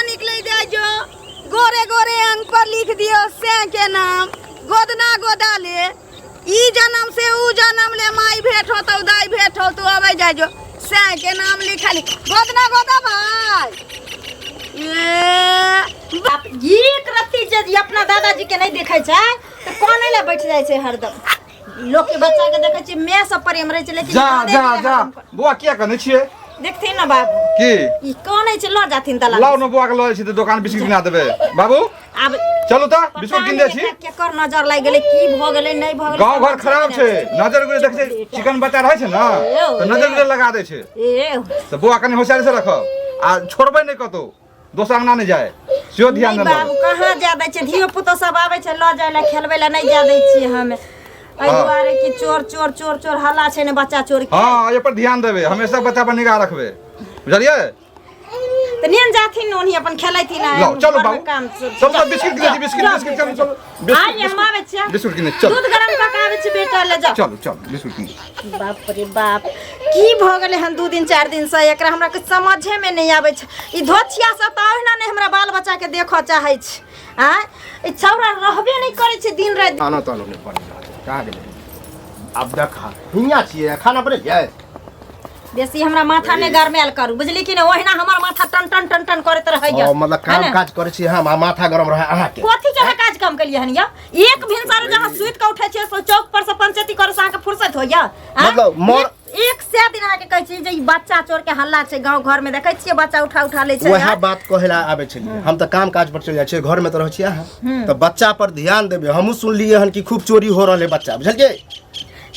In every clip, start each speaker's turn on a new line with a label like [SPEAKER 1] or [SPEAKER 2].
[SPEAKER 1] निकले जाइजो गोरे गोरे अंक पर लिख दियो से के नाम गोदना गोदाले ई जन्म से ऊ जन्म ले माई भेंट हो तो दाई भेंट हो तू आवे जाइजो से के नाम लिखली गोदना गोदा भाई
[SPEAKER 2] बाप एक रत्ती यदि अपना दादाजी के नहीं देखे छै तो कोन ले बैठ जाय छै हरदम लोग के बच्चा के देखे छी मैं सब प्रेम रहे छै लेकिन
[SPEAKER 3] जा बुआ किया करने छिए
[SPEAKER 2] देखथिन ना बाबू
[SPEAKER 3] की
[SPEAKER 2] ई कोन छै ल जाथिन तला
[SPEAKER 3] लाओ न बुआ के ल छी त दुकान बिस्कुट किना देबे बाबू
[SPEAKER 2] अब
[SPEAKER 3] चलू त बिस्कुट किन दे छी
[SPEAKER 2] के कर नजर लाग गेलै की भ गेलै नहीं भ गेलै
[SPEAKER 3] गांव घर खराब छै नजर गुरे देख चिकन बच्चा रहे छै ना त नजर गुरे लगा दे छै
[SPEAKER 2] ए
[SPEAKER 3] त बुआ कनी होशियारी से रख आ छोड़बे नहीं कतो दोसर अंगना नहीं जाए सियो ध्यान देना
[SPEAKER 2] बाबू कहां जा दै छै धियो पुतो सब आबै छै ल जाय ला खेलबै ला नहीं जा दै छी हमें आई दुआरे की चोर चोर चोर चोर हल्ला छै ने बच्चा चोर के
[SPEAKER 3] हां ये पर ध्यान देबे हमेशा बच्चा पर निगाह रखबे बुझलिए
[SPEAKER 2] त नियन जाथिन ओनी अपन खेलैथिन
[SPEAKER 3] लो चलो बाबू
[SPEAKER 2] काम
[SPEAKER 3] सब बिस्कुट किने छी बिस्कुट चलो
[SPEAKER 2] आई हम आबै छी
[SPEAKER 3] बिस्कुट किने चल
[SPEAKER 2] दूध गरम क के आबै छी बेटा ले जा
[SPEAKER 3] चलो बिस्कुट किने
[SPEAKER 2] बाप रे बाप की भ गेलै हन 2 दिन 4 दिन से एकरा हमरा कुछ समझे में नहीं आबै छै ई धोछिया सब त ओहिना ने हमरा बाल बच्चा के देखो चाहै छै आ ई छौरा रहबे नहीं करै छै दिन रात
[SPEAKER 4] खाना तो नहीं पड़े कहां गेलै अब देखा हिया छिए खाना बने जाय
[SPEAKER 2] बेसी हमरा माथा ने गरमेल करू बुझली कि ने ओहिना हमर माथा टन टन टन टन करत रहै या
[SPEAKER 4] मतलब काम काज करे छी हम माथा गरम रहे अहा के
[SPEAKER 2] कथि के काज काम कलिए हन या एक भिनसर जहां सुइत के उठै छिए सो चौक पर से पंचायती करे से के फुर्सत हो या
[SPEAKER 4] मतलब मोर
[SPEAKER 2] एक से दिन आके कहै छी जे ई बच्चा चोर के हल्ला छै गांव घर में देखै छिए बच्चा उठा ले छै
[SPEAKER 4] वह बात कहेला आबे छलिए हम त काम काज पर चल जाय छै घर में त रहै छी अहा त बच्चा पर ध्यान देबे हमहु सुन लिए हन कि खूब चोरी हो रहले बच्चा बुझलिए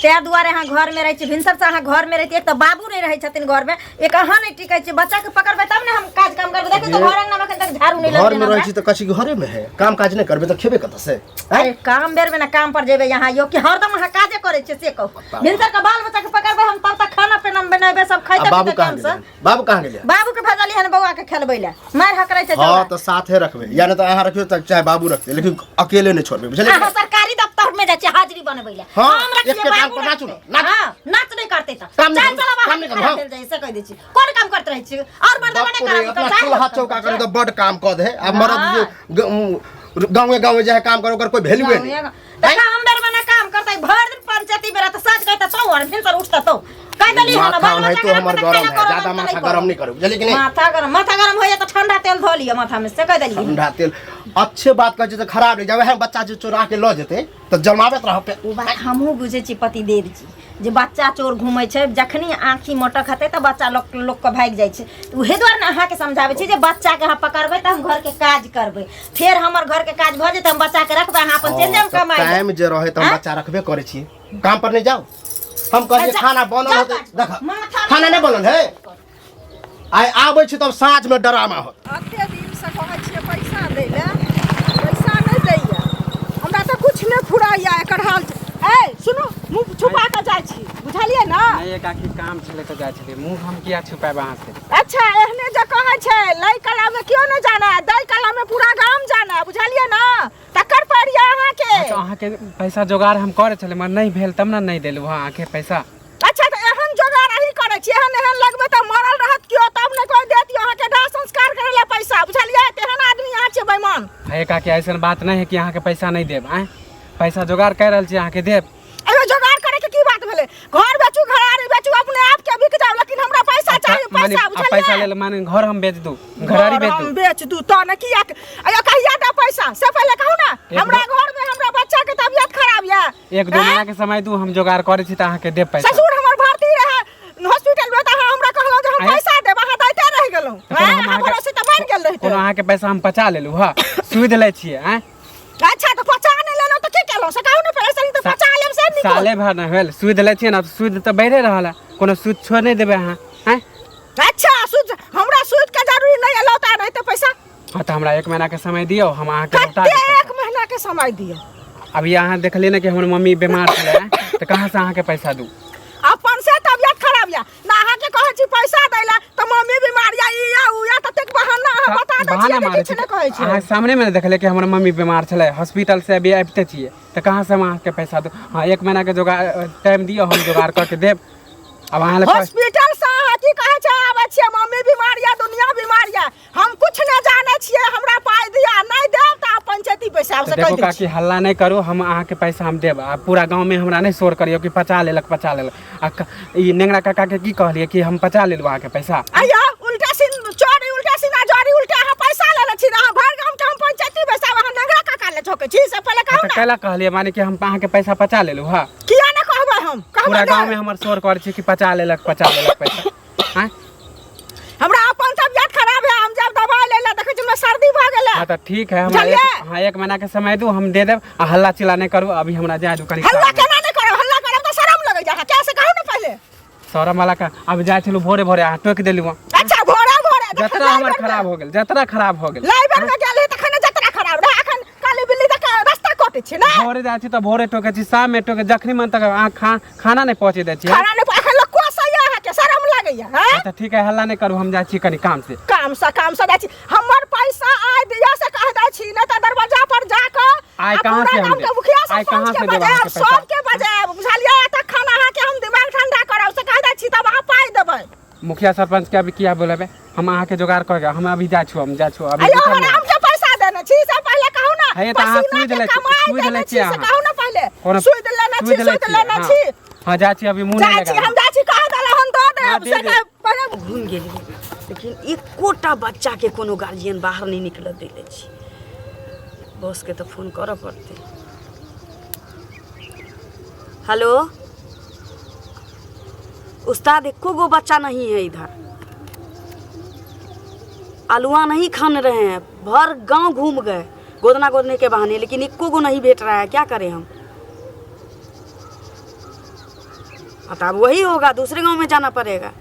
[SPEAKER 2] ते दुआरे अहाँ घर में रहे छी भिनसर से अहाँ घर में रहती एक तो बाबू नहीं रहे छथिन घर में एक अहाँ नहीं टिकै छी बच्चा के पकड़बे तब ने हम काज काम करबे देखो तो घर अंगना में तक झाड़ू नहीं लगबे
[SPEAKER 4] घर में रहे छी त कछि घरे में है काम काज नहीं करबे त खेबे कत से
[SPEAKER 2] अरे काम बेर में ना काम पर जेबे यहाँ यो कि हरदम अहाँ काजे करे छी से कहू भिनसर के बाल बच्चा के पकड़बे हम तब तक खाना पीना बनाबे सब खाइते
[SPEAKER 4] बाबू कहां गेलै बाबू कहां गेलै
[SPEAKER 2] बाबू के भेजली हन बौआ के खेलबै ला मार हकरै छै
[SPEAKER 4] हां त साथे रखबे या न त अहाँ रखियो त चाहे बाबू रखते लेकिन अकेले नहीं छोड़बे बुझलिए
[SPEAKER 2] अहाँ सरकारी दफ्तर में जाय छी हाजिरी बनबै ला
[SPEAKER 4] हम रखिए बाबू नाचू
[SPEAKER 2] हां नाच नहीं करते त चल चल बाहर चल जाई से कह दै छी कोन काम करत रहै छी और मर्द बने काम
[SPEAKER 4] अपना चूल्हा चौका करे त बड काम क दे अब मर्द गांव जाए काम करो कर कोई वैल्यू नहीं
[SPEAKER 2] देखा हम बेर में काम करतै भर दिन पंचायती बेरा त सच कहता तो और फिर सर उठता तो कह दली हन बाल बच्चा
[SPEAKER 4] तो हमर गरम है ज्यादा माथा गरम नहीं करो बुझलिए कि नहीं
[SPEAKER 2] माथा गरम हो जाए तो ठंडा तेल धो लियो माथा में से कह दली
[SPEAKER 4] ठंडा तेल अच्छे बात कह जे त खराब नहीं जावे हम बच्चा जे चोरा के ल जेते त जमावत रह पे
[SPEAKER 2] उ बात हमहु बुझे छी पति देव जी जे बच्चा चोर घुमै छै जखनी आंखी मोटक हते त बच्चा लोग के भाग जाय छै उहे द्वार ने अहाँ के समझावे छी जे बच्चा के हम पकड़बै त हम घर के काज करबै फिर हमर घर के काज भ जेते हम बच्चा के रखबै अहाँ अपन चल जाम कमाई
[SPEAKER 4] टाइम जे रहे त हम बच्चा रखबे करे छी काम पर नहीं जाओ हम कहे खाना बनल होते देख खाना नहीं बनल है आइ आबै छी तब साँझ में ड्रामा हो
[SPEAKER 1] अते दिन से कहै छिए पैसा दै ले पैसा नहीं दैया हमरा त कुछ नहीं फुराइया एकर हाल ए सुनो मुंह छुपा के जाय छी बुझलिए ना
[SPEAKER 5] नहीं एक आखिर काम छले त जाय छले मुंह हम किया छुपाए वहां से
[SPEAKER 1] अच्छा एहने जे कहै छै लै कला में क्यों न जाना है दै कला में पूरा गांव जाना है बुझलिए ना तकर पड़िया अहाँ के
[SPEAKER 5] तो अहाँ के पैसा जोगाड़ हम करे छले मगर नहीं भेल तब ना नहीं देलु हां आके पैसा
[SPEAKER 1] अच्छा त एहन जोगाड़ अही करे छी एहन लगबे त मरल रहत कियो तब ने कोई देत अहाँ के दाह संस्कार करे ले पैसा बुझलिए तेहन आदमी अहाँ छै बेईमान
[SPEAKER 5] है का के ऐसन बात नहीं है कि अहाँ के पैसा नहीं देब आए पैसा जोगाड़ कर रहल छी अहाँ के देब
[SPEAKER 1] अरे जोगाड़ करे के की बात भेले घर बेचू घरारी बेचू अपने आप के बिक जाओ लेकिन हमरा पैसा चाहिए पैसा बुझलिए
[SPEAKER 5] पैसा ले माने घर हम बेच दू घरारी बेच दू
[SPEAKER 1] बेच दू त न किया अयो कहिया दा पैसा से पहले कहू ना हमरा घर में हमरा बच्चा के तबीयत खराब या
[SPEAKER 5] 1-2 महीना के समय दू हम जोगाड़ करे छी त अहाँ के देब पैसा
[SPEAKER 1] ससुर हमर भर्ती रहे हॉस्पिटल में त हमरा कहलो जे हम पैसा देब अहाँ दैते रह गेलौ हमरा से त बन गेल रहते
[SPEAKER 5] कोनो अहाँ के पैसा हम पचा लेलु हां सुध ले छिए हैं
[SPEAKER 1] अच्छा तो पचा नहीं लेलो तो की केलो से कहू ना पैसा नहीं तो पचा लेब से निको
[SPEAKER 5] साले भर न भेल सुध ले छिए ना सुध त बढ़े रहल कोनो सुध छोड़ नहीं देबे अहाँ हैं
[SPEAKER 1] अच्छा सुध हमरा सुध के जरूरी नहीं है लौटा नहीं तो पैसा
[SPEAKER 5] हां त हमरा 1 महीना के समय दियो हम अहाँ के लौटा
[SPEAKER 1] देब 1 महीना के समय दियो
[SPEAKER 5] अभी अहाँ देखलिए ना कि हमर मम्मी बीमार छले त कहां से अहाँ के पैसा दू
[SPEAKER 1] अपन से तबीयत खराब आबिया नहा के कहै छी पैसा दैला त मम्मी बीमार या उया ततेक बहाना बता दै
[SPEAKER 5] बहाना
[SPEAKER 1] छी
[SPEAKER 5] मारे
[SPEAKER 1] किछ नै कहै छी
[SPEAKER 5] अहाँ सामने में देखले कि हमर मम्मी बीमार छले हॉस्पिटल से अभी आबिते छिए तो कहाँ से हम अहाँ के पैसा दो हाँ 1 महीना के जोगाड़ टाइम दियो हम जोगाड़ करके देब अब अहाँ
[SPEAKER 1] हॉस्पिटल से की कहै छै आबै छियै मम्मी बीमार या दुनिया बीमार या हम कुछ न जाने छियै हमरा पाई दिया नहीं देब त पंचायती पैसा से
[SPEAKER 5] देखो
[SPEAKER 1] कहि दै
[SPEAKER 5] काकी हल्ला नहीं करो हम अहाँ के पैसा हम देब आ पूरा गांव में हमरा नहीं शोर करियो कि 50 लेलक आ ई नेंगरा काका के की कहलिए कि हम 50 लेलु अहाँ के पैसा
[SPEAKER 1] अయ్యో उल्टा सीन चोरी उल्टा सीना जोरी उल्टा अहाँ पैसा लेले छी ना भर गांव के हम पंचायती पैसा वहां नेंगरा काका ले ठोके छी से पहले कहू ना
[SPEAKER 5] कैला कहलिए माने कि हम अहाँ के पैसा 50 लेलु हां
[SPEAKER 1] किया ना कहबै हम
[SPEAKER 5] पूरा गांव में हमर शोर करे छी कि 50 लेलक पैसा हां
[SPEAKER 1] हमरा अपन तबियत खराब है हम जब दवाई लेला देखै छी सर्दी भ गेलै
[SPEAKER 5] हां त ठीक है हम 1 महीना के समय दू हम दे देब आ हल्ला चिल्ला नहीं करू अभी हमरा जाय दू कनी
[SPEAKER 1] हल्ला केना नहीं करो हल्ला करब त शरम लगै जा कैसे कहू ना पहले
[SPEAKER 5] शरम वाला का अब जाय छलु भोरे भोरे आ टोक देलु
[SPEAKER 1] अच्छा भोरे
[SPEAKER 5] जतरा हमर खराब हो गेल जतरा खराब हो गेल
[SPEAKER 1] लाइबर में गेल तखन जतरा खराब रह अखन काली बिल्ली तक रास्ता कटै छी ना
[SPEAKER 5] भोरे जाय छी त भोरे टोके छी शाम में टोके जखनी मन तक आ खाना नहीं पहुंचे दे छी
[SPEAKER 1] खाना नहीं अखन लोग कोसैया है के शरम लागैया हैं
[SPEAKER 5] अच्छा ठीक है हल्ला नहीं करू हम जाय छी कनी काम से
[SPEAKER 1] जा छी हमर पैसा आय दिया से कह दै छी न त दरवाजा पर जाके
[SPEAKER 5] आय कहां से हम आय कहां से देब अहाँ के पैसा
[SPEAKER 1] सब के बजाय बुझलिए त खाना अहाँ के हम दिमाग ठंडा करब से कह दै छी तब अहाँ पाई देबै
[SPEAKER 5] मुखिया सरपंच के अभी किया बोलेबे हम अहाँ के जोगाड़ करके हम अभी जा छु अभी
[SPEAKER 1] अयो हम के पैसा देने छी से पहले कहू ना
[SPEAKER 5] है त अहाँ सुई देले छी अहाँ
[SPEAKER 1] कहू ना पहले
[SPEAKER 5] कोनो
[SPEAKER 1] सुई देले छी
[SPEAKER 5] हां जा छी अभी मुंह नहीं लगा
[SPEAKER 1] हम जा छी कह देला हम दो दे से पहले
[SPEAKER 6] घूम गेली लेकिन एकोटा बच्चा के कोनो गार्जियन बाहर नहीं निकल देले छी बॉस के तो फोन करऽ पड़ते हेलो उस्ताद एको गो बच्चा नहीं है इधर आलुआ नहीं खान रहे हैं भर गांव घूम गए गोदना गोदने के बहाने लेकिन एको गो नहीं भेट रहा है क्या करें हम अब वही होगा दूसरे गांव में जाना पड़ेगा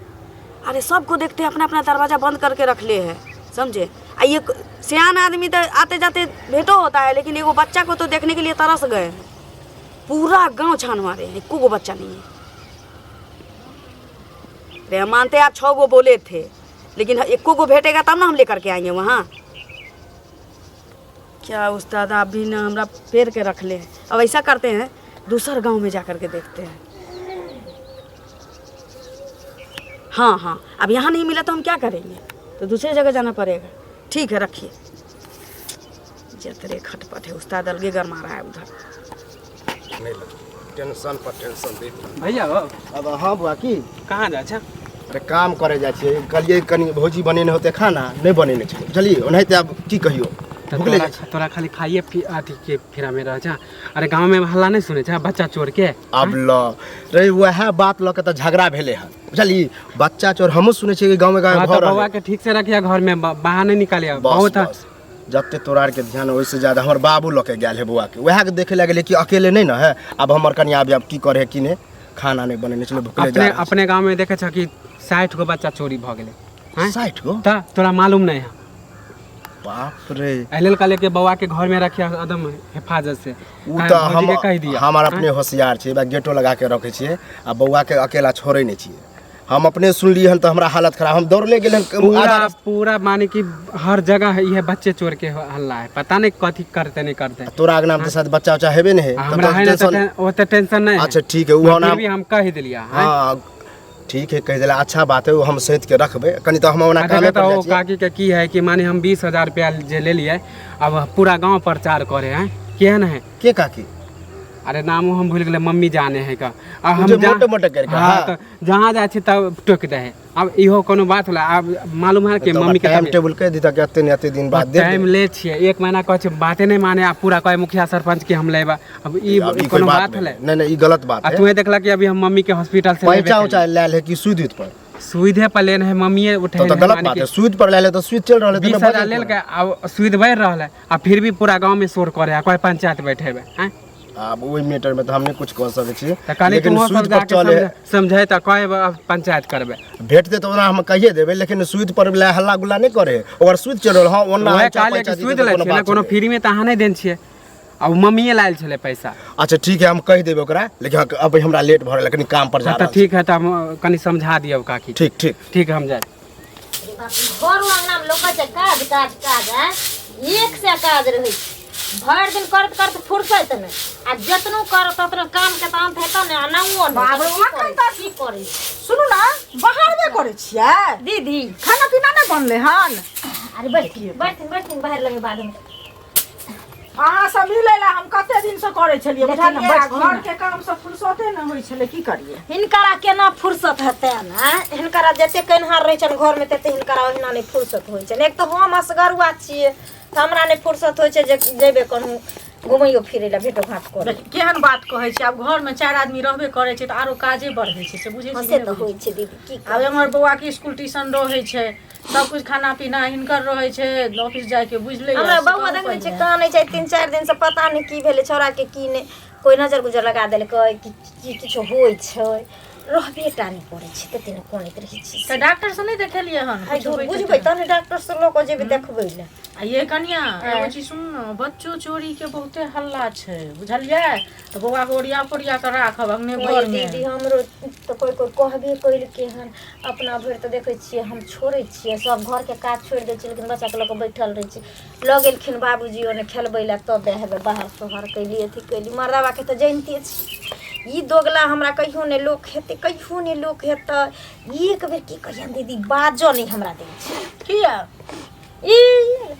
[SPEAKER 6] अरे सबको देखते अपना अपना दरवाजा बंद करके रख ले है समझे ये सियान आदमी तो आते जाते भेंटो होता है लेकिन एगो बच्चा को तो देखने के लिए तरस गए हैं पूरा गांव छान मारे हैं एको गो बच्चा नहीं है अरे हम मानते आप 6 गो बोले थे लेकिन एको गो भेटेगा तब ना हम लेकर के आएंगे वहाँ क्या उस्ताद आप भी ना हमरा पेर के रख ले अब ऐसा करते हैं दूसर गांव में जा कर के देखते हैं हाँ अब यहाँ नहीं मिला तो हम क्या करेंगे तो दूसरी जगह जाना पड़ेगा ठीक है रखिए जतरे खटपट है उस्ताद अलगे गरमा रहा है उधर
[SPEAKER 4] टेंशन पर टेंशन दे
[SPEAKER 5] भैया हो
[SPEAKER 4] अब हाँ बुआ की
[SPEAKER 5] कहाँ जा छ
[SPEAKER 4] अरे काम करे जा छियै कहलिए कनी भोजी बनेने होते खाना नहीं बनेने छै बुझलिए ओनाहिते अब की कहियो भूखले जा छी
[SPEAKER 5] तोरा खाली खाइए अथी के फेरा में रह जा अरे गांव में हल्ला नहीं सुने छ बच्चा चोर के
[SPEAKER 4] अब ल रे वह बात ल के त झगड़ा भेले है बुझलिए बच्चा चोर हमहु सुने छियै कि गांव में घर
[SPEAKER 5] बउआ के ठीक से रखिया घर में बाहर नहीं निकालिया बहुत
[SPEAKER 4] जते तोरार के ध्यान वैसे ज्यादा हमर बाबू ल के गेल है बुआ के वह के देखे लगे कि अकेले नहीं ना है अब हमर कनिया अब की करे कि ने खाना नहीं बनेने छले भूखले जा
[SPEAKER 5] अपने गांव में देखे छ कि 60 गो बच्चा चोरी भ गेले
[SPEAKER 4] 60 गो
[SPEAKER 5] त तोरा मालूम नहीं है
[SPEAKER 4] बाप रे
[SPEAKER 5] एलेल का लेके बउआ के घर में रखिया एकदम हिफाजत से
[SPEAKER 4] उ त हम
[SPEAKER 5] कह दिया
[SPEAKER 4] हमार अपने होशियार छै बा गेटो लगा के रखे छिए आ बउआ के अकेला छोड़े नहीं छिए हम अपने सुन लिए हन तो हमरा हालत खराब हम दौड़ ले गेल
[SPEAKER 5] पूरा माने कि हर जगह ये बच्चे चोर के हल्ला है पता नहीं कथी करते नहीं करते
[SPEAKER 4] तोरा के नाम के साथ बच्चा उच्चा हेबे नहीं है
[SPEAKER 5] हमरा है ना ओते टेंशन नहीं
[SPEAKER 4] अच्छा ठीक है वो नाम
[SPEAKER 5] भी हम कह दिलिया
[SPEAKER 4] हां ठीक है कह दिला अच्छा बात है वो हम सहित के रखबे कनी तो हम ओना कामे पर
[SPEAKER 5] तो काकी के की है कि माने हम 20,000 रुपया जे ले लिए अब पूरा गांव प्रचार करे हैं केहन है
[SPEAKER 4] के काकी
[SPEAKER 5] अरे नाम हम भूल गेले मम्मी जाने है का अब हम
[SPEAKER 4] मोटे मोटे करके
[SPEAKER 5] हां तो जहां जाय छी तब टोक दे है अब इहो कोनो बात होला अब मालूम है कि मम्मी के
[SPEAKER 4] टाइम टेबल कह दी त कि अते दिन बाद दे
[SPEAKER 5] टाइम ले छिए 1 महीना कह छै बाते नहीं माने आ पूरा कहे मुखिया सरपंच के हम लेबा अब ई कोनो बात है
[SPEAKER 4] नहीं ई गलत बात है
[SPEAKER 5] तू देखला कि अभी हम मम्मी के हॉस्पिटल से
[SPEAKER 4] पैसा उचा लेल है कि सुदित पर
[SPEAKER 5] सुविधे पर लेन है मम्मी उठे
[SPEAKER 4] तो गलत बात है सुद पर ले ले तो सुद चल रहले
[SPEAKER 5] 20,000 लेल के अब सुविध बढ़ रहल है आ फिर भी पूरा गांव में शोर करे है कोई पंचायत बैठेबे हैं
[SPEAKER 4] अब ओइ मैटर में तो हम नहीं कुछ कह सके छी
[SPEAKER 5] लेकिन सुद पर चले समझे त कहे पंचायत करबे
[SPEAKER 4] भेटते तो ओना हम कहिए देबे लेकिन सुद पर ले हल्ला गुल्ला नहीं करे और सुद चल रहल हां ओना
[SPEAKER 5] सुद ले छै ना कोनो फ्री में त अहाँ नहीं देन छिए अब मम्मीए लायल छले पैसा।
[SPEAKER 4] अच्छा ठीक है, हम कह देबे ओकरा, लेकिन अब हमरा लेट भ रहल, कनी काम पर जा
[SPEAKER 5] हाँ,
[SPEAKER 4] रहल
[SPEAKER 5] तो ठीक है, तो हम कनी समझा दियो काकी।
[SPEAKER 4] ठीक ठीक
[SPEAKER 5] ठीक है, हम जाए।
[SPEAKER 2] घर अंगना में लोग छै काज काज काज है, एक से काज रहे छै, भर दिन करत करत फुर्सत नहीं, आ जतनो करत ततनो काम के तान हेता ने अनाउओ
[SPEAKER 1] बाबरे
[SPEAKER 2] नहीं की करे।
[SPEAKER 1] सुनू ना, बाहर में करे छियै
[SPEAKER 2] दीदी
[SPEAKER 1] खाना पीना नहीं बनले हन।
[SPEAKER 2] अरे बैठिन बाहर लगे बाद में
[SPEAKER 1] अहाँ सब मिले ला हम कते दिन से करे छलिए,
[SPEAKER 2] लेकिन
[SPEAKER 1] बुझलिए
[SPEAKER 2] बैठिन
[SPEAKER 1] घर
[SPEAKER 2] ना।
[SPEAKER 1] के काम से फुर्सते न होई छले, की करिए।
[SPEAKER 2] हिनकरा केना फुर्सत हेतै ना, हिनकरा जते कन्हार रहे छन घर में तते हिनकरा ओहिना नहीं फुर्सत होय छन। एक तो हम असगरुआ छियै त हमरा नहीं फुर्सत होय छै जे जेबे कहूं घुमैयो फिरै ला भेटो घाट करे।
[SPEAKER 6] केहन बात कहै छै, आब घर में 4 आदमी रहबे करे छै त आरो काजे बढ़ै छै, से बुझै
[SPEAKER 2] से
[SPEAKER 6] छी।
[SPEAKER 2] तो होय छै दीदी, की
[SPEAKER 6] आब हमर बौआ के स्कूल ट्यूशन रहै छै, सब कुछ खाना पीना हिनकर रहै छै, ऑफिस जाय के बुझले।
[SPEAKER 2] हमरा बौआ देखै छै कानै छै 3-4 दिन से, पता नहीं की भेलै छौरा के, की नहीं कोई नजर गुजर लगा देलकै कि किछो होय छै, रहबे टा नहीं पड़े छै, तते न कोनैत रहै छै।
[SPEAKER 6] त डॉक्टर से नहीं देखेलिए हन?
[SPEAKER 2] हाय दूर बुझबै तने डॉक्टर से लोग जेबे देखबै ले।
[SPEAKER 6] आ ये कन्या एगो चीज सुन न, बच्चो चोरी के बहुते हल्ला छै, बुझलिए? त बौआ के ओरिया पोरिया के राखब अंगने घर में।
[SPEAKER 2] दीदी हमरो तो कोई कहबे कइल के हन, अपना भर तो देखे छियै हम छोड़े छियै, सब घर के काज छोड़ दै छियै, लेकिन बच्चा के लोग बैठल रहे छै। लग गेलखिन बाबूजी ओने खेलबै ला तो देहबे बाहर सोहर कैली अथी कैली। मर्दावा के तो जानते छी ई दोगला हमरा कहियो ने लोक हेते, कहियो ने लोक हेते। एक बेर की कहियन दीदी बाजो नहीं हमरा दै छै।
[SPEAKER 6] किया
[SPEAKER 2] ई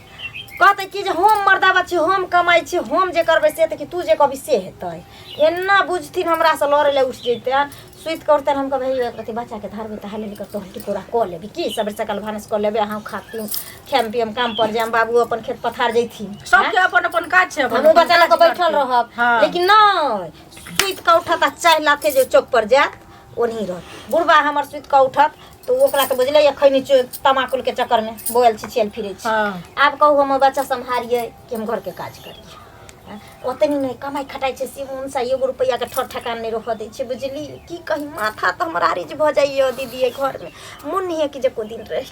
[SPEAKER 2] कहते कि जे हम मर्दावा छी, हम कमाई छी, हम जे करबै से, कि तू जे कहबी से हेतै। एना बुझथिन हमरा से लड़े ले उठ जैते, सुइत के उठते हम कहबै एक रति बच्चा के धरबै त हाले निकल तो टिकोरा क लेबी की, सबेर सकाल भानस क लेबे, हम खाती खाम पियम काम पर जाम, बाबू अपन खेत पथार जैथिन,
[SPEAKER 6] सबके अपन अपन काज छै,
[SPEAKER 2] हम बच्चा लग बैठल रहब। लेकिन नहीं सुइत के उठत आ चाय लाथे जे चौक पर जात ओनही रह। बुढ़बा हमर सुइत के उठत तो ओकरा तो बुझले खैनी तमाकुल के चक्कर में बोल छिछियल फिरे छी। आब कहू हम बच्चा संभारिए कि हम घर के काज करिए, ओतनी नहीं कमाई खटाई छै, सिमून सा एगो रुपया के ठर ठकान नहीं रख दै छै, बुझली की कही। माथा तो हमरा रिज भ जाइए दीदी घर में, मन नहीं है कि जे को दिन रहे।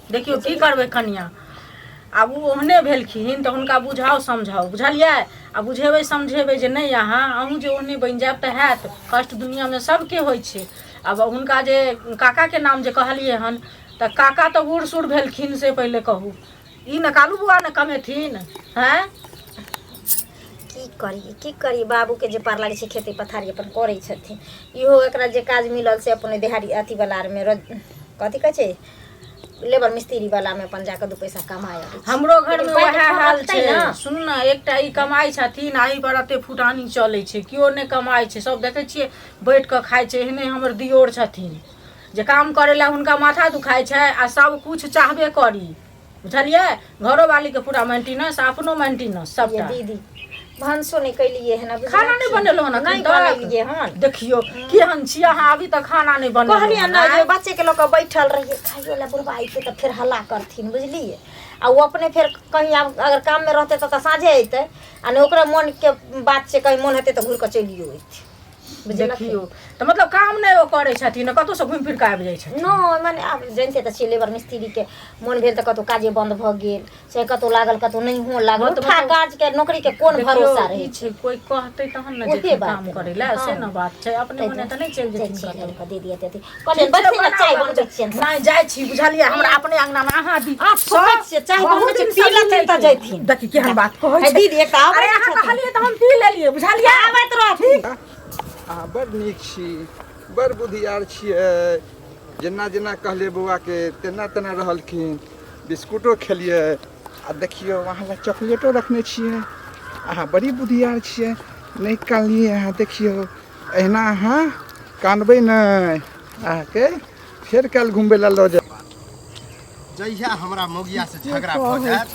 [SPEAKER 6] देखियो की करबै कन्या, आब उ ओहने भेलखिन तऽ हुनका बुझाओ समझाओ, बुझलियै? आ बुझेबै समझेबै जे नहीं अहाँ अहूँ जे ओहने बनि जायब तऽ हैत। कष्ट दुनिया में सबके होइ छै। अब हुनका जे काका के नाम जे कहलिए हन, तऽ काका तऽ बूढ़ सूढ़ भेलखिन से पहले कहू, ई न कालू बुआ न कमेथिन हैं।
[SPEAKER 2] की करी बाबू के जे पार लागे छै खेती पथारी अपन करे छथिन, इहो एकरा जे काज मिलल से अपन देहाड़ी अथी वाला में कथी कहै छै लेबर मिस्त्री वाला में अपन जाके 2 पैसा कमाए।
[SPEAKER 6] हमरो घर में वह हाल छै। सुन न, एकटा ई कमाई छथिन, आही पर एते फुटानी चले छै, कियो ने कमाई छै, सब देखे छियै बैठ के खाय छै। एहने हमर दियोर छथिन जे काम करे ला हुनका माथा दुखाय छै आ सब कुछ चाहबे करी, बुझलिए? घरो वाली के पूरा मेंटेनेंस, अपनो मेंटेनेंस सबटा।
[SPEAKER 2] दीदी भानसो नहीं कैलिए है ना,
[SPEAKER 6] खाना नहीं बनेलो हन,
[SPEAKER 2] नहीं बनेलिए हन।
[SPEAKER 6] देखियो केहन छी अहाँ, अभी तक खाना नहीं बनेलो।
[SPEAKER 2] कहलिए ना जे बच्चे के लोग बैठल रहिए खाइयो ला, बुढ़बा आइते तो फिर हल्ला करथिन, बुझलिए? आ वो अपने फिर कहीं अगर काम में रहते तो साँझे अइते, आ नहीं ओकरा मन के बात से कहीं मन हेते तो घुर के चलियो अइते,
[SPEAKER 6] देखियो। तो मतलब काम नहीं वो करे छथिन, कतौ से घुम फिर के आबि जाय छथिन।
[SPEAKER 2] नो माने आप जानते त छी लेबर मिस्त्री के मन भेल त कतौ काजे बंद भ गेल, से कतौ लागल कतौ नहीं हो लागल। उठा काज के नौकरी के कोन भरोसा रहे
[SPEAKER 6] छै? कोई कहते तहन न जे काम करे ला, से न बात छै। अपने मने त नहीं चल जेथिन कतौ।
[SPEAKER 2] दे दिए ते कहले बच्चे के चाय बनबै छियै
[SPEAKER 6] नहीं जाय छी, बुझलिए? हमरा अपने अंगना में अहाँ दी
[SPEAKER 2] सब से चाय बनबै छी, पी लेते त जैथिन।
[SPEAKER 6] देखि केहन बात कहै छै
[SPEAKER 2] दीदी एक आबै।
[SPEAKER 6] अरे अहाँ कहलिए त हम पी लेलिए, बुझलिए?
[SPEAKER 2] आबैत रहथिन।
[SPEAKER 3] अहाँ बड़ नीक छी, बड़ बुधियार छियै। जेना जेना कहलिए बौआ के तेना तेना रहलखिन। बिस्कुटो खेलिए, आ देखियो अहाँ ला चॉकलेटो रखने छियै। अहाँ बड़ी बुधियार छियै, नहीं कानलिए। अहाँ देखियो एहना अहाँ कानबै नहीं, अहाँके फेर कल घुमबै ला लऽ जायब।
[SPEAKER 4] जहिया हमरा मौगिया से झगड़ा भ जायत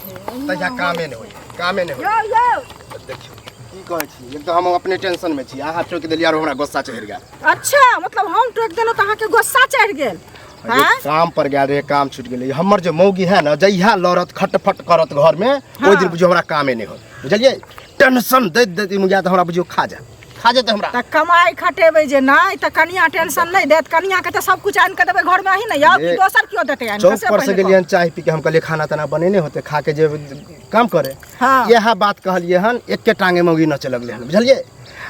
[SPEAKER 4] तहिया कामे नहीं होय, कामे नहीं होय। देखियो की कहै छी, एक तो हम अपने टेंशन में छी, अहाँ टोक देलिया और हमरा गुस्सा चढ़ गेल।
[SPEAKER 1] अच्छा मतलब हम टोक देलो त अहाँ के गुस्सा चढ़ गेल?
[SPEAKER 4] हां काम पर गेल रहे, काम छूट गेलै। हमर जे मौगी है ना, जहिया लड़त खटफट करत घर में, ओइ दिन बुझियो हमरा कामे नहीं होय, बुझलिए? टेंशन दैत दैत मुझे तो हमरा बुझियो खा जा। खा जेतै हमरा।
[SPEAKER 7] त कमाई खटेबै जे नहीं त कनिया टेंशन नहीं देत, कनिया के त सब कुछ आन के देबै घर में ही नहीं अब
[SPEAKER 4] ए,
[SPEAKER 7] दोसर क्यों देते आन
[SPEAKER 4] चौक पर से गेलियन चाय पी के, हम कहलिए खाना तना बनेने होते, खा के जे काम करे।
[SPEAKER 7] हाँ।
[SPEAKER 4] यह बात कहलिए हन, एके टांगे मौगी न चलगले हन, बुझलिए।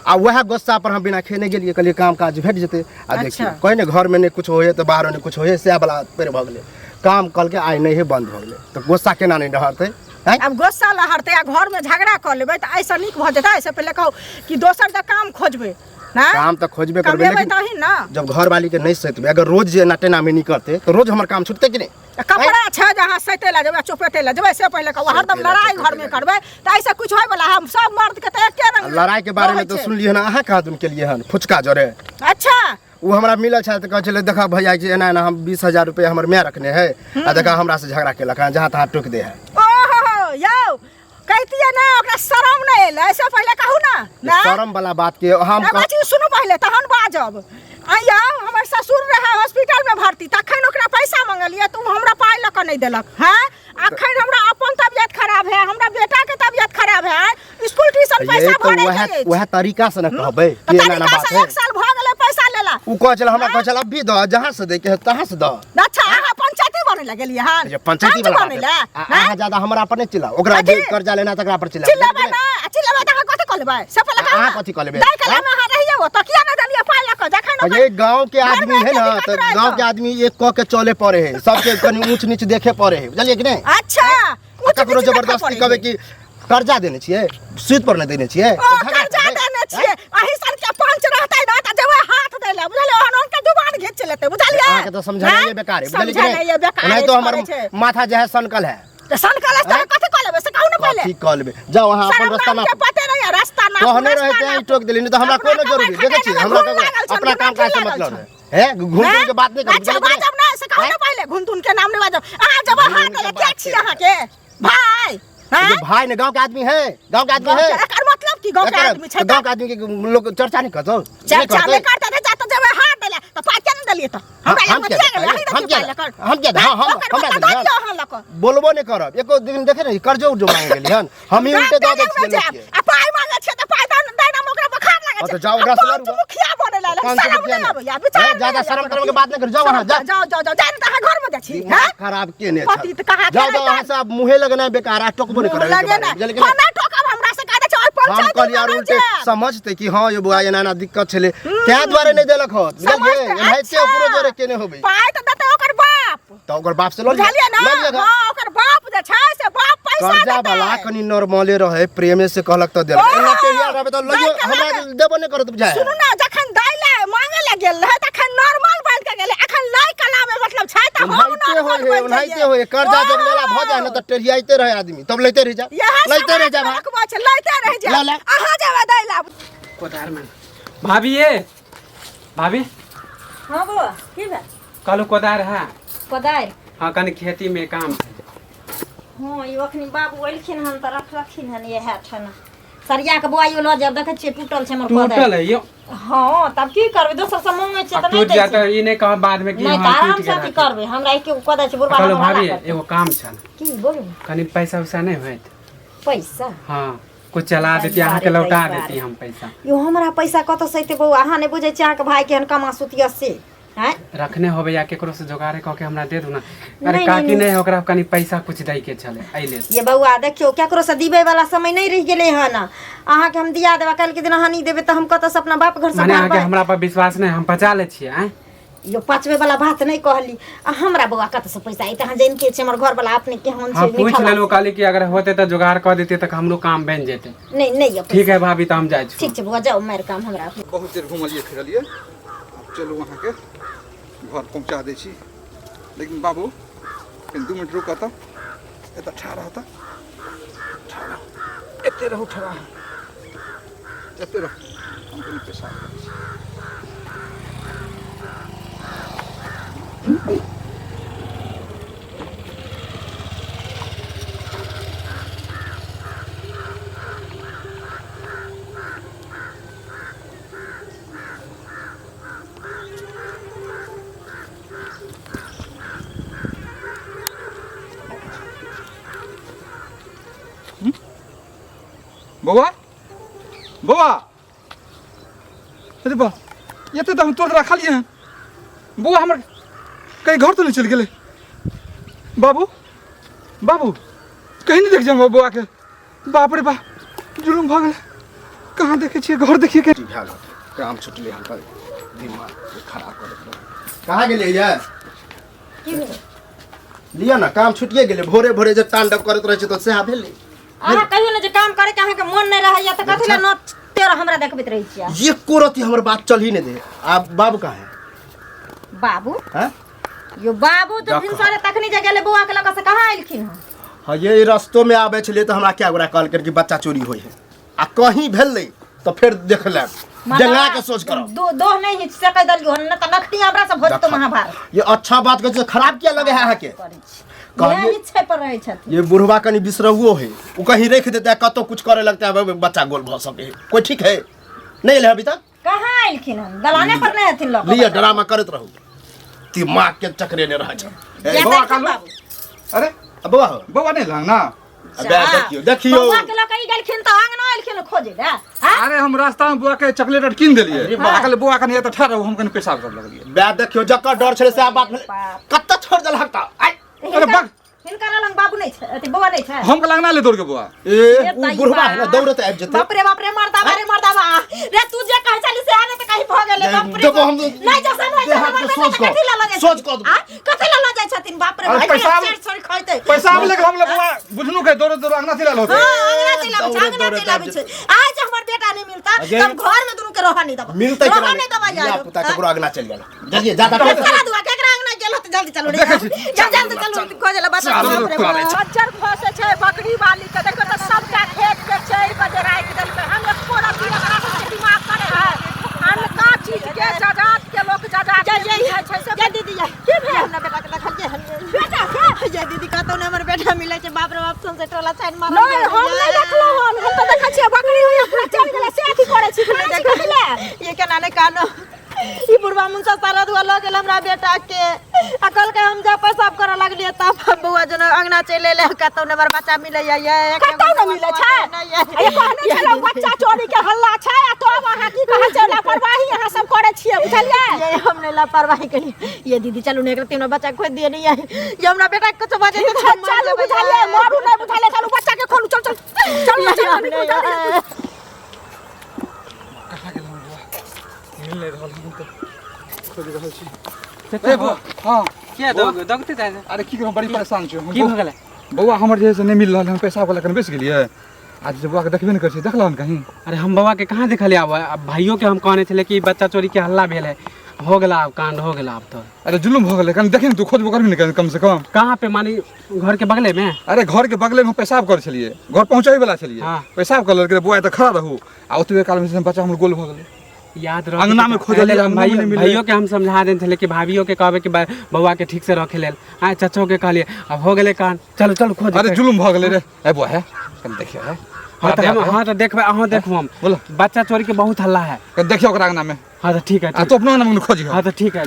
[SPEAKER 4] आ वह गुस्सा पर हम बिना खेने गेलिए, कहलिए काम काज भेट जेते। आ देखिए कोई ने घर में नहीं कुछ होए तो बाहर नहीं कुछ होए, से वाला पेड़ भ गेले, काम कल के आई नहीं है बंद भ गेले, तो गुस्सा केना नहीं डहरते।
[SPEAKER 7] अब गुस्सा लहरते आ घर में झगड़ा कर लेबै त ऐसा निक भ जेतै। ऐसे पहले कहो कि दोसर का काम खोजबै ना,
[SPEAKER 4] काम तो खोजबे करबे,
[SPEAKER 7] कमेबै
[SPEAKER 4] लेकिन
[SPEAKER 7] तही ना।
[SPEAKER 4] जब घर वाली के नहीं सतबे, अगर रोज जे नाटेना में नहीं करते तो रोज हमार काम छूटते कि नहीं।
[SPEAKER 7] कपड़ा छै जहाँ सैते ला जेबै चुपेते ला जेबै, से पहले कहो हरदम लड़ाई घर में करबै त ऐसा कुछ होय वाला। हम सब मर्द के त एके रंग
[SPEAKER 4] लड़ाई के बारे में तो सुन लिए ना, अहाँ कहा तुम के लिए हन फुचका जरे।
[SPEAKER 7] अच्छा
[SPEAKER 4] वो हमरा मिलल छै त कह चले देखा भैया जी एना एना हम 20,000 रुपया हमर मैं रखने है, आ देखा हमरा से झगड़ा केलक, जहाँ तहाँ टोक दे है।
[SPEAKER 7] ओहो यौ कहतिए ना, ओकरा शरम नहीं एले, ऐसे पहले कहू ना ना।
[SPEAKER 4] शरम वाला बात के हम
[SPEAKER 7] एगो चीज सुनू पहले तहन बाजब। आइया हमर ससुर रहे हॉस्पिटल में भर्ती, तखन ओकरा पैसा मांगलिए, तुम हमरा पाई ल के नहीं देलक। हां अखन हमरा अपन तबियत खराब है, हमरा बेटा के तबियत खराब है, स्कूल ट्यूशन पैसा भरे के।
[SPEAKER 4] वह तरीका से न कहबे कि एना ना बात है।
[SPEAKER 7] 1 साल भ गेले पैसा लेला,
[SPEAKER 4] उ कह चल हमरा कह चल अब भी द, जहां से दे के तहां से द।
[SPEAKER 7] अच्छा अहाँ पंचायती बने लगलिए हन,
[SPEAKER 4] ये पंचायती वाला अहाँ ज्यादा हमरा पर नहीं चिल्ला, ओकरा जे कर्जा लेना तकरा पर चिल्ला।
[SPEAKER 7] चिल्लाबै ना, चिल्लाबै त अहाँ कथि क लेबै, से पहले कहू
[SPEAKER 4] अहाँ कथि क लेबै।
[SPEAKER 7] दाई कला में अहाँ रहिए हो त किया न देलिए पाई ल के। जखन
[SPEAKER 4] ये गांव के आदमी है ना, तो गांव के आदमी एक क के चले पड़े है, सबके कनी ऊंच नीच देखे पड़े है, बुझलिए कि नहीं।
[SPEAKER 7] अच्छा
[SPEAKER 4] ककरो जबरदस्ती कहबे कि कर्जा देने छिए, सूद पर नहीं देने छिए,
[SPEAKER 7] ओ कर्जा देने छिए, अही सन के पंच रहतै न त जेबै हाथ देले, बुझलिए ओहन के जुबान घींच लेतै, बुझलिए।
[SPEAKER 4] अहाँ के तो समझाना ये बेकार है, बुझलिए कि नहीं। नहीं तो हमर माथा जे है सनकल है,
[SPEAKER 7] त सनकल है कथि क लेबै से कहू न पहले।
[SPEAKER 4] ठीक कर लेबे, जाओ वहां अपन रास्ता में।
[SPEAKER 7] पते नहीं है रास्ता ना,
[SPEAKER 4] कहने रहते हैं टोक दिली, नहीं तो हमरा कोनो जरूरी देखे छी, हमरा अपना काम का से मतलब है घूम घूम के बात नहीं कर।
[SPEAKER 7] अच्छा बाजब ना, से कहू न पहले घुन तुन के नाम नहीं बाजब। अहाँ जब हाथ देले क्या छी अहाँ के भाई।
[SPEAKER 4] जो भाई ने गांव के आदमी है, गांव के आदमी है,
[SPEAKER 7] एकर मतलब की गांव के आदमी छै,
[SPEAKER 4] गांव के आदमी के लोग चर्चा नहीं करतो।
[SPEAKER 7] चर्चा नहीं करते रे, जात जब हाथ देले त पाई के न देलिए त हमरा लग बतिया गेल, हम क्या हम
[SPEAKER 4] बोलबो नहीं करब। एको दिन देखे नहीं कर्जो जो मांग गेली हन, हम ही उल्टे दे दे छिए लोग के।
[SPEAKER 7] आ पाई मांगे छै त पाई देना में ओकरा बखार लागे छै।
[SPEAKER 4] तो जाओ रस लड़ू,
[SPEAKER 7] मुखिया बने ला शरम नहीं आबै यार, विचार
[SPEAKER 4] ज्यादा शर्म करने के बात नहीं कर, जाओ वहां जा।
[SPEAKER 7] जाओ जाओ जाओ जान त घर में जा छी। हां
[SPEAKER 4] खराब के ने
[SPEAKER 7] पति त कहा
[SPEAKER 4] जाओ जाओ वहां से आप मुहे लगना बेकार, आ टोकबो नहीं करे।
[SPEAKER 7] लगे ना हमें ठोकब हमरा से कह दे छै और
[SPEAKER 4] हम
[SPEAKER 7] पंचायत
[SPEAKER 4] कल यार उल्टे समझते कि हां ये बुआ एना ना दिक्कत छले, त्या द्वारे नहीं देलक हो, बुझलिए। एनाइते पूरा जोरे केने होबे,
[SPEAKER 7] पाई त देते ओकर बाप,
[SPEAKER 4] तो ओकर बाप से ल
[SPEAKER 7] बुझलिए ना। हां ओकर बाप जे छै से बाप पैसा देते।
[SPEAKER 4] कर्जा वाला कनी नॉर्मले रहे, प्रेम से कहलक त देलक, एना के यार रहबे त लइयो हमरा देबो नहीं करत बुझाय।
[SPEAKER 7] सुनु ना, जखन दाइले मांगे ले गेल रहे तखन नॉर्मल बन के गेले, अखन लाई कला में मतलब छै त
[SPEAKER 4] उन्हाइते होए कर्जा जब लेला भ जाए न त टेरियाइते रहे आदमी, तब लेते रह जा, लेते रह जा,
[SPEAKER 7] लेते रह जा। अहाँ जेबे दाइला
[SPEAKER 5] कोदार में भाभी ये भाभी।
[SPEAKER 2] हां बुआ की बा
[SPEAKER 5] कल कोदार है।
[SPEAKER 2] कोदार
[SPEAKER 5] हाँ कनी खेती में काम है।
[SPEAKER 2] हां ई अखनी बाबू एलखिन हन त रखलखिन हन ये है ठना सरिया के बुआइयो ल जब देखे छिए टूटल छै हमर कोदार।
[SPEAKER 5] टूटल है यो।
[SPEAKER 2] हां तब की करबे, दोसर से मांगे छै त नहीं
[SPEAKER 5] टूट
[SPEAKER 2] दे
[SPEAKER 5] जाता ई नहीं कह बाद में कि
[SPEAKER 2] नहीं
[SPEAKER 5] हां
[SPEAKER 2] आराम
[SPEAKER 5] टूट
[SPEAKER 2] से की
[SPEAKER 5] गया।
[SPEAKER 2] करबे, हमरा एके कोदार छै बुरबा।
[SPEAKER 5] चलो भाभी एगो काम छन,
[SPEAKER 2] की बोलू
[SPEAKER 5] कनी पैसा वैसा नहीं होत।
[SPEAKER 2] पैसा
[SPEAKER 5] हाँ कुछ चला देती, अहाँ के लौटा देती हम पैसा।
[SPEAKER 2] यो हमरा पैसा कत से एते बउआ, अहाँ नहीं बुझे छी अहाँ के भाई के हन कमा सुतिया से हैं
[SPEAKER 5] रखने होबे या केकरो से जोगाड़े क के हमरा दे दू ना। अरे काकी नहीं ओकरा कनी पैसा कुछ दई के चले आइले।
[SPEAKER 2] ये बउआ देखियो केकरो से दिबे वाला समय नहीं रह गेले हन, अहाँ के हम दिया देबा, कल के दिन अहाँ नहीं देबे त हम कत से अपना बाप घर से
[SPEAKER 5] माने अहाँ के
[SPEAKER 2] मांगबै।
[SPEAKER 5] हमरा पर विश्वास नहीं, हम बचा ले छिए हैं।
[SPEAKER 2] यो पांचवे वाला बात नहीं कहली, हमरा बउआ कत से पैसा आई त अहाँ जान के छै हमर घर वाला अपने के हन
[SPEAKER 5] हाँ
[SPEAKER 2] छै
[SPEAKER 5] पूछ लेलो काली कि अगर होते तो जुगाड़ कर देते तक हमरो काम बन जेते।
[SPEAKER 2] नहीं नहीं
[SPEAKER 5] ठीक है भाभी तो हम जाए छी।
[SPEAKER 2] ठीक छै बउआ जाओ मार काम हमरा।
[SPEAKER 3] बहुत देर घूमलिए फिरलिए, अब चलो वहाँ के घर पहुँचा दे छी। लेकिन बाबू फिर 2 मिनट रुका था, एत ठाड़ा होता, ठाड़ा एते रहो, ठाड़ा एते रहो, हम कहीं पेशाब करै छी। बउआ बउआ अरे बा ये तो हम तोड़ रखा लिए हैं बुआ हमर कहीं घर तो नहीं चल गए बाबू बाबू कहीं नहीं देख जाऊंगा बुआ के बाप रे बा जुलूम भाग कहाँ देखे छिए घर देखिए के
[SPEAKER 4] काम छुटले हम पर दिमाग खराब कर देलक। कहाँ गेलिए यार लिया ना काम छुटिए गेले भोरे भोरे जब तांडव करत रहे तो सेहा भेले
[SPEAKER 2] अहाँ कहियो ने जे काम करे के अहाँ के मन नहीं रहैया त कथि ले न तेरा हमरा देखबैत रहै छियै
[SPEAKER 4] ये कोरती हमर बात चल ही नहीं दे आप बाबू कहाँ है
[SPEAKER 2] बाबू
[SPEAKER 4] हैं
[SPEAKER 2] यो बाबू तो दिन सारे तखनी जे गेले बौआ के लग से कहाँ आइलखिन हँ
[SPEAKER 4] हाँ ये रास्तों में आवे छले तो हमरा क्या गोरा कॉल करके बच्चा चोरी होई है आ कहीं भेल तो फिर देख ले जंगा के सोच करो
[SPEAKER 2] दो नहीं हिच से कह दलियो न त नखटी हमरा से भोज तो महाभारत
[SPEAKER 4] ये अच्छा बात के खराब क्या लगे है के
[SPEAKER 2] ये इच्छा पर रहे छथि
[SPEAKER 4] ये बुढ़वा कनी बिसरहुओ है वो कहीं रख देता है कतो कुछ करे लगता है बच्चा गोल भ सके कोई ठीक है नहीं ले अभी तक
[SPEAKER 2] कहाँ आइलखिन हँ दलाने पर नहीं हथिन लोग
[SPEAKER 4] लिया ड्रामा करत रहू दिमाग के चक्रे ने रह जा
[SPEAKER 3] बउआ कालू अरे
[SPEAKER 4] बउआ हो
[SPEAKER 3] बउआ नहीं लांगना
[SPEAKER 4] अबे देखियो
[SPEAKER 2] बौआ के लग ई गेलखिन त आंगना आइलखिन खोजे रे हां
[SPEAKER 3] अरे हम रास्ता में बुआ के चॉकलेट कीन दिलिए
[SPEAKER 4] अरे वाह।
[SPEAKER 3] कल बुआ कने त ठहरो हम कने पेशाब कर लगलिए
[SPEAKER 4] बे देखियो जक्का डर छले से बात कत्ता छोड़ दल हकता
[SPEAKER 3] अरे बग
[SPEAKER 2] हिनका लंग बाबू नहीं छै अथी बौआ नहीं छै
[SPEAKER 3] हम के लगना ले दौड़ के बुआ
[SPEAKER 4] ए वो बुढ़वा है ना दौड़त आबि जते
[SPEAKER 2] बाप रे मरदा रे तू जे कह चली से आने त कहीं भ गेले बाप रे
[SPEAKER 4] देखो हम
[SPEAKER 2] नहीं जैसा नहीं
[SPEAKER 4] सोच को
[SPEAKER 2] कथि ला जाय छथिन बाप रे
[SPEAKER 3] अरे
[SPEAKER 2] छोड़ खइते
[SPEAKER 3] पैसा लेके हम ले बुआ बुझनु के दौड़ दौड़ अंगना चिल्ला होते
[SPEAKER 2] आंगना चिल्लाबै छै आज हमर बेटा नहीं मिलता तब घर में दुनू के रहा नहीं दबा
[SPEAKER 4] मिलते
[SPEAKER 2] रहा नहीं दबा
[SPEAKER 4] या पुता के पूरा अगना चल गेला जल्दी ज्यादा
[SPEAKER 2] चला दुआ केकरा आंगना गेलो त जल्दी चलो जल्दी चलो खोजे ला बात
[SPEAKER 7] मच्छर फंसे छै बकरी वाली के देखो तो सबका खेत के चैर बजे राख देल पे हम थोड़ा भी लगा के दिमाग करे है अनका चीज के जजात के लोग जजात यही है छै से दीदी की भेल हमरा बेटा के देखल जे बेटा के
[SPEAKER 2] जय दीदी कहतो ने हमर बेटा मिले छै बाप रे बाप सुन से टोला साइन मार
[SPEAKER 7] नहीं हम नहीं देखलो हम तो देखै छियै बकरी होय पूरा चल गेले से अथी करे छी देखले
[SPEAKER 2] ये केना ने कानो ई बुढ़वा मुंसा सारा दुआ लग गेल हमरा बेटा के अकल के हम जा पेशाब करे लगलिए तब बौआ जन अंगना चले ले कहतो ने हमर बच्चा मिले ये
[SPEAKER 7] कतौ न मिले छै ये कहने छले बच्चा चोरी के हल्ला छै आ तो वहां की कहै छै लापरवाही यहां सब करे छियै बुझलिए
[SPEAKER 2] ये हमने लापरवाही करी ये दीदी चलू ने एक तीनों बच्चा खोद दिए नहीं ये हमरा बेटा के कुछ बाजे तो
[SPEAKER 7] चल बुझलिए मारू नहीं बुझलिए चलू बच्चा के खोलू चल चल
[SPEAKER 3] मिलने रहल हम तो खोज रहल छी ए बुआ हां
[SPEAKER 5] क्या दगते जाय
[SPEAKER 3] अरे की हम बड़ी परेशान छी
[SPEAKER 5] की भ गेलै
[SPEAKER 3] बउआ हमर जे से नहीं मिल रहल हम पेशाब वाला कने बेच गेलिए आज जब बुआ के देखबे नहीं कर छी देखलन कहीं
[SPEAKER 5] अरे हम बाबा के कहाँ देखलिए अब भाइयों के हम कहने छले कि बच्चा चोरी के हल्ला भेल है हो गेला अब कांड हो गेला अब तो
[SPEAKER 3] अरे जुलुम हो गेले कने देखिन तू खोजबो करबी नहीं कम से कम
[SPEAKER 5] कहाँ पे मानी घर के बगले में
[SPEAKER 3] अरे घर के बगले में पेशाब कर छलिए घर पहुंचाई वाला छलिए
[SPEAKER 5] हाँ।
[SPEAKER 3] पेशाब कर लगे बुआ त खड़ा रहू आ ओतबे काल में बच्चा हमर गोल भ गेले
[SPEAKER 5] याद रख
[SPEAKER 3] अंगना में खोजल
[SPEAKER 5] पहले
[SPEAKER 3] अंगना में नहीं मिले।
[SPEAKER 5] भाइयों के हम समझा देन छले कि भाभियों के कहबे कि बउआ के ठीक से रखे लेल आ चचो के कहलिए अब हो गेले कांड चलो चलो खोज
[SPEAKER 3] अरे जुलुम भ गेले रे ए बुआ है कने देखियो है
[SPEAKER 5] हाँ तो देखबे अहाँ देखू हम
[SPEAKER 3] बोलो
[SPEAKER 5] बच्चा चोरी के बहुत हल्ला है
[SPEAKER 3] कने देखियो ओकरा अंगना में
[SPEAKER 5] हाँ तो ठीक है
[SPEAKER 3] आ तो अपना अंगना में खोजी
[SPEAKER 5] हाँ तो ठीक है